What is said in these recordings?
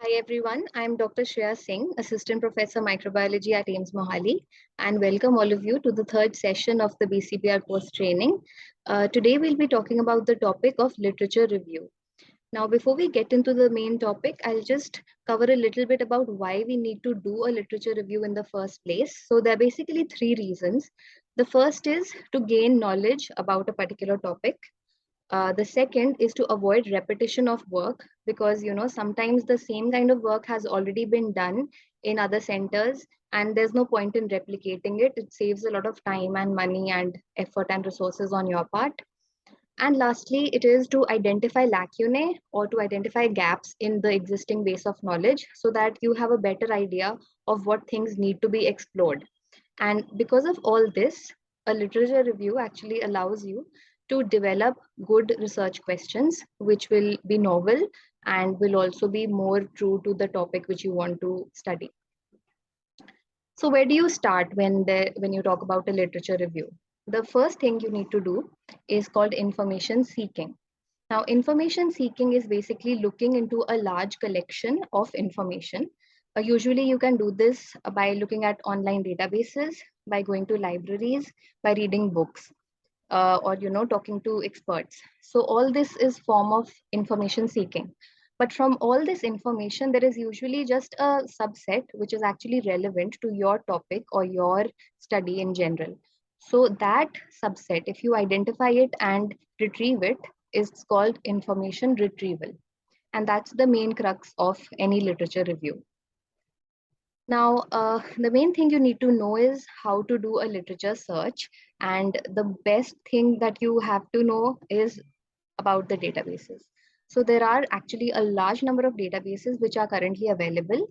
Hi everyone, I'm Dr. Shreya Singh, Assistant Professor Microbiology at AIMS Mohali, and welcome all of you to the third session of the BCPR course training. Today we'll be talking about the topic of literature review. Now, before we get into the main topic, I'll just cover a little bit about why we need to do a literature review in the first place. So there are basically three reasons. The first is to gain knowledge about a particular topic. The second is to avoid repetition of work because sometimes the same kind of work has already been done in other centers and there's no point in replicating it. It saves a lot of time and money and effort and resources on your part. And lastly, it is to identify lacunae or to identify gaps in the existing base of knowledge so that you have a better idea of what things need to be explored. And because of all this, a literature review actually allows you to develop good research questions, which will be novel and will also be more true to the topic which you want to study. So where do you start when you talk about a literature review? The first thing you need to do is called information seeking. Now, information seeking is basically looking into a large collection of information. Usually, you can do this by looking at online databases, by going to libraries, by reading books, or talking to experts. So all this is form of information seeking. But from all this information, there is usually just a subset which is actually relevant to your topic or your study in general. So that subset, if you identify it and retrieve it, is called information retrieval. And that's the main crux of any literature review. Now, the main thing you need to know is how to do a literature search. And the best thing that you have to know is about the databases. So there are actually a large number of databases which are currently available,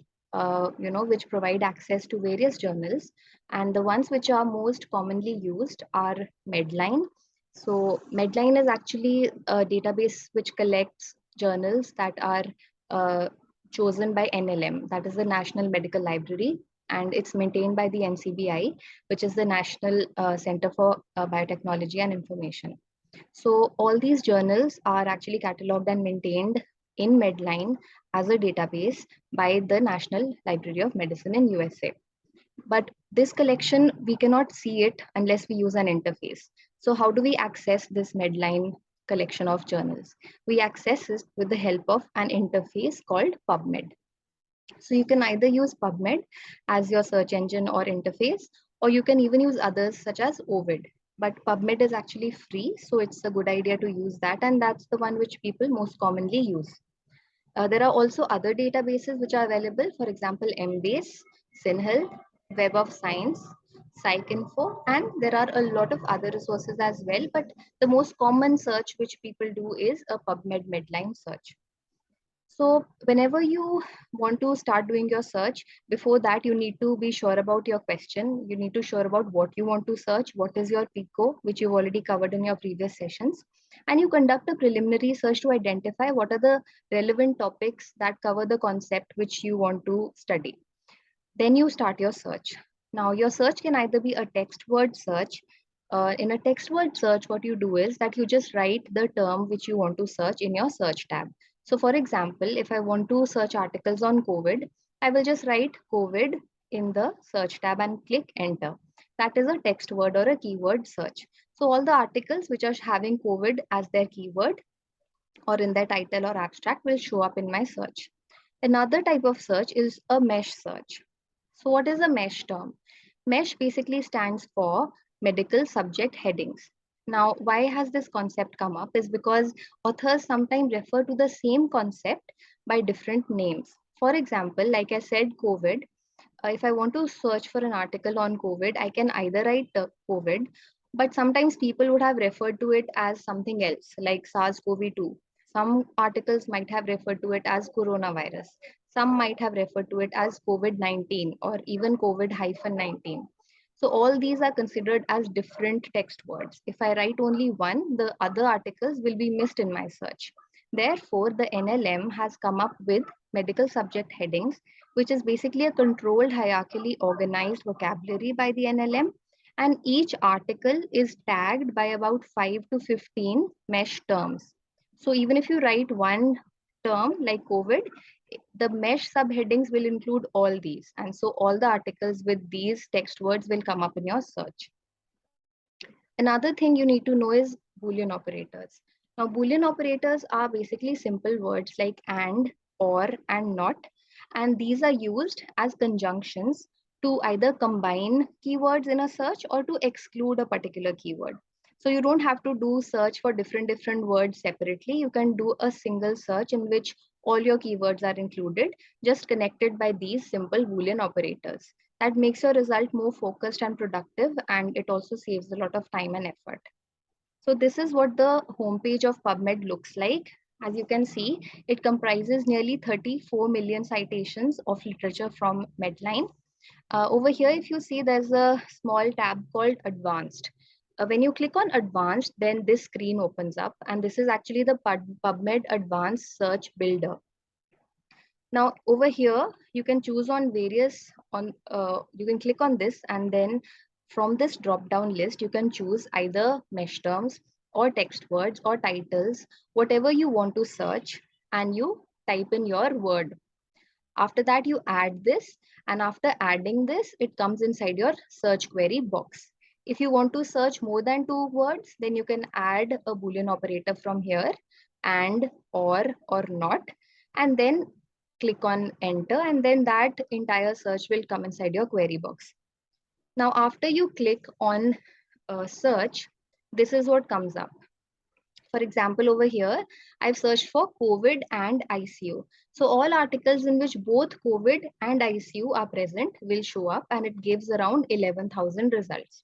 which provide access to various journals. And the ones which are most commonly used are Medline. So Medline is actually a database which collects journals that are uh, chosen by NLM, that is the National Medical Library, and it's maintained by the NCBI, which is the National Center for Biotechnology and Information. So all these journals are actually catalogued and maintained in Medline as a database by the National Library of Medicine in USA. But this collection, we cannot see it unless we use an interface. So how do we access this Medline collection of journals? We access it with the help of an interface called PubMed. So you can either use PubMed as your search engine or interface, or you can even use others such as Ovid. But PubMed is actually free, so it's a good idea to use that, and that's the one which people most commonly use. There are also other databases which are available, for example, Embase, SynHealth, Web of Science, PsycInfo, and there are a lot of other resources as well. But the most common search which people do is a PubMed Medline search. So whenever you want to start doing your search, before that, you need to be sure about your question. You need to sure about what you want to search, what is your PICO, which you've already covered in your previous sessions. And you conduct a preliminary search to identify what are the relevant topics that cover the concept which you want to study. Then you start your search. Now your search can either be a text word search. In a text word search, what you do is that you just write the term which you want to search in your search tab. So for example, if I want to search articles on COVID, I will just write COVID in the search tab and click enter. That is a text word or a keyword search. So all the articles which are having COVID as their keyword or in their title or abstract will show up in my search. Another type of search is a mesh search. So what is a mesh term? Mesh basically stands for medical subject headings. Now, why has this concept come up is because authors sometimes refer to the same concept by different names. For example, like I said, COVID. If I want to search for an article on COVID, I can either write COVID, but sometimes people would have referred to it as something else, like SARS-CoV-2. Some articles might have referred to it as coronavirus. Some might have referred to it as COVID-19 or even COVID-19. So all these are considered as different text words. If I write only one, the other articles will be missed in my search. Therefore, the NLM has come up with medical subject headings, which is basically a controlled hierarchically organized vocabulary by the NLM. And each article is tagged by about 5 to 15 mesh terms. So even if you write one term like COVID, the mesh subheadings will include all these. And so all the articles with these text words will come up in your search. Another thing you need to know is Boolean operators. Now, Boolean operators are basically simple words like and, or, and not. And these are used as conjunctions to either combine keywords in a search or to exclude a particular keyword. So you don't have to do search for different words separately. You can do a single search in which all your keywords are included, just connected by these simple Boolean operators. That makes your result more focused and productive, and it also saves a lot of time and effort. So this is what the homepage of PubMed looks like. As you can see, it comprises nearly 34 million citations of literature from Medline. Over here, if you see, there's a small tab called Advanced. When you click on Advanced, then this screen opens up, and this is actually the PubMed Advanced Search Builder. Now over here, you can choose on various, you can click on this, and then from this drop down list, you can choose either mesh terms or text words or titles, whatever you want to search, and you type in your word. After that, you add this, and after adding this, it comes inside your search query box. If you want to search more than 2 words, then you can add a Boolean operator from here, and, or not, and then click on enter, and then that entire search will come inside your query box. Now, after you click on search, this is what comes up. For example, over here, I've searched for COVID and ICU. So all articles in which both COVID and ICU are present will show up, and it gives around 11,000 results.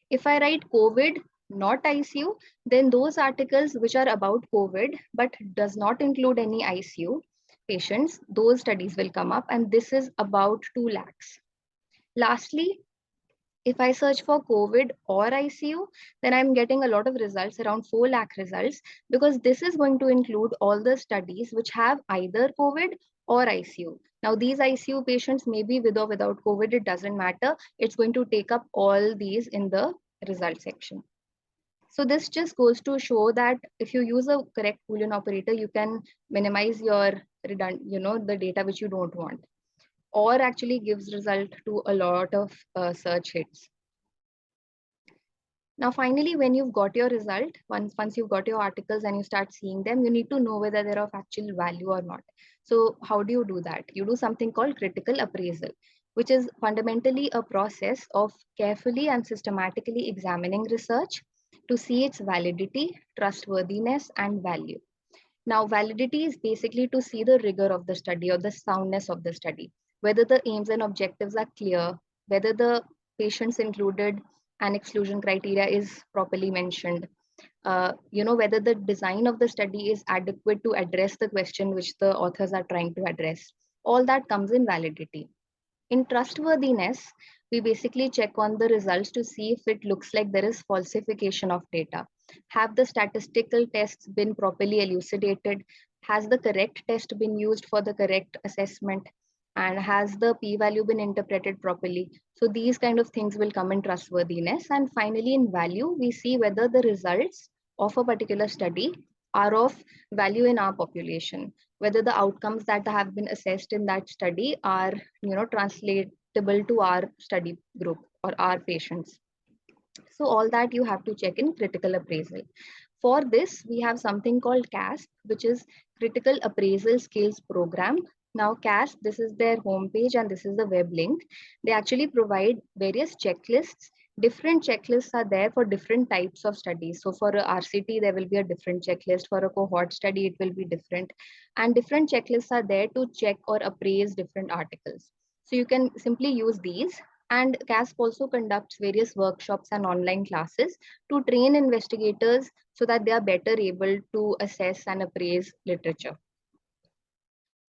If I write COVID, not ICU, then those articles which are about COVID but does not include any ICU patients, those studies will come up, and this is about 2 lakhs. Lastly, if I search for COVID or ICU, then I'm getting a lot of results, around 4 lakh results, because this is going to include all the studies which have either COVID or ICU. Now, these ICU patients may be with or without COVID, it doesn't matter. It's going to take up all these in the result section. So this just goes to show that if you use a correct Boolean operator, you can minimize your the data which you don't want, or actually gives result to a lot of search hits. Now, finally, when you've got your result, once you've got your articles and you start seeing them, you need to know whether they're of actual value or not. So how do you do that? You do something called critical appraisal, which is fundamentally a process of carefully and systematically examining research to see its validity, trustworthiness, and value. Now, validity is basically to see the rigor of the study or the soundness of the study, whether the aims and objectives are clear, whether the patients included and exclusion criteria is properly mentioned, whether the design of the study is adequate to address the question which the authors are trying to address. All that comes in validity. In trustworthiness, we basically check on the results to see if it looks like there is falsification of data. Have the statistical tests been properly elucidated? Has the correct test been used for the correct assessment? And has the p-value been interpreted properly? So these kind of things will come in trustworthiness. And finally, in value, we see whether the results of a particular study are of value in our population, whether the outcomes that have been assessed in that study are translatable to our study group or our patients. So all that you have to check in critical appraisal. For this, we have something called CASP, which is Critical Appraisal Skills Program. Now, CASP, this is their homepage and this is the web link. They actually provide various checklists. Different checklists are there for different types of studies. So for a RCT, there will be a different checklist. For a cohort study, it will be different. And different checklists are there to check or appraise different articles. So you can simply use these. And CASP also conducts various workshops and online classes to train investigators so that they are better able to assess and appraise literature.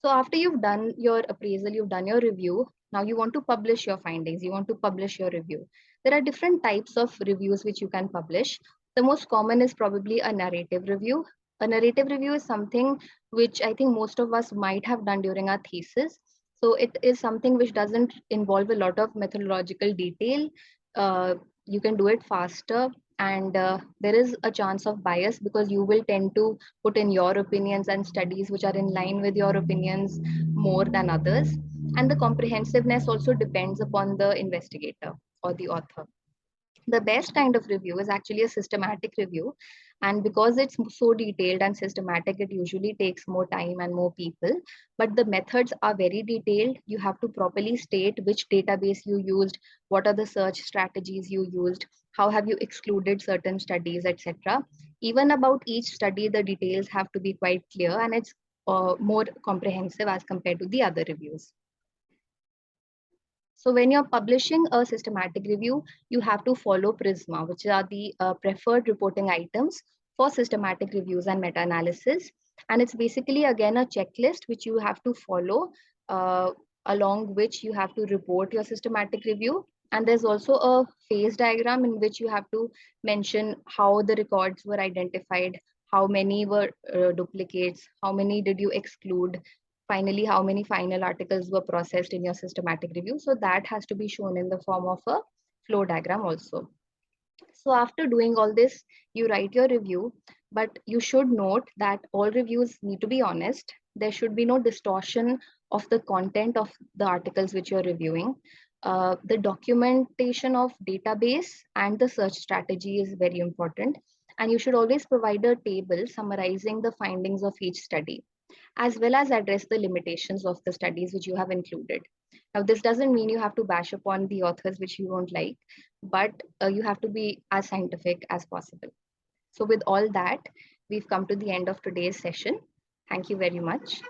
So after you've done your appraisal, you've done your review, now you want to publish your findings, you want to publish your review. There are different types of reviews which you can publish. The most common is probably a narrative review. A narrative review is something which I think most of us might have done during our thesis. So it is something which doesn't involve a lot of methodological detail. You can do it faster, and there is a chance of bias because you will tend to put in your opinions and studies which are in line with your opinions. more than others. And the comprehensiveness also depends upon the investigator or the author. The best kind of review is actually a systematic review. And because it's so detailed and systematic, it usually takes more time and more people. But the methods are very detailed. You have to properly state which database you used, what are the search strategies you used, how have you excluded certain studies, etc. Even about each study, the details have to be quite clear, and it's more comprehensive as compared to the other reviews. So when you're publishing a systematic review, you have to follow PRISMA, which are the preferred reporting items for systematic reviews and meta-analysis. And it's basically, again, a checklist which you have to follow, uh, along which you have to report your systematic review. And there's also a phase diagram in which you have to mention how the records were identified, how many were duplicates, how many did you exclude, finally how many final articles were processed in your systematic review. So that has to be shown in the form of a flow diagram also. So after doing all this, you write your review, but you should note that all reviews need to be honest. There should be no distortion of the content of the articles which you're reviewing. The documentation of database and the search strategy is very important. And you should always provide a table summarizing the findings of each study, as well as address the limitations of the studies which you have included. Now, this doesn't mean you have to bash upon the authors which you don't like, but you have to be as scientific as possible. So with all that, we've come to the end of today's session. Thank you very much.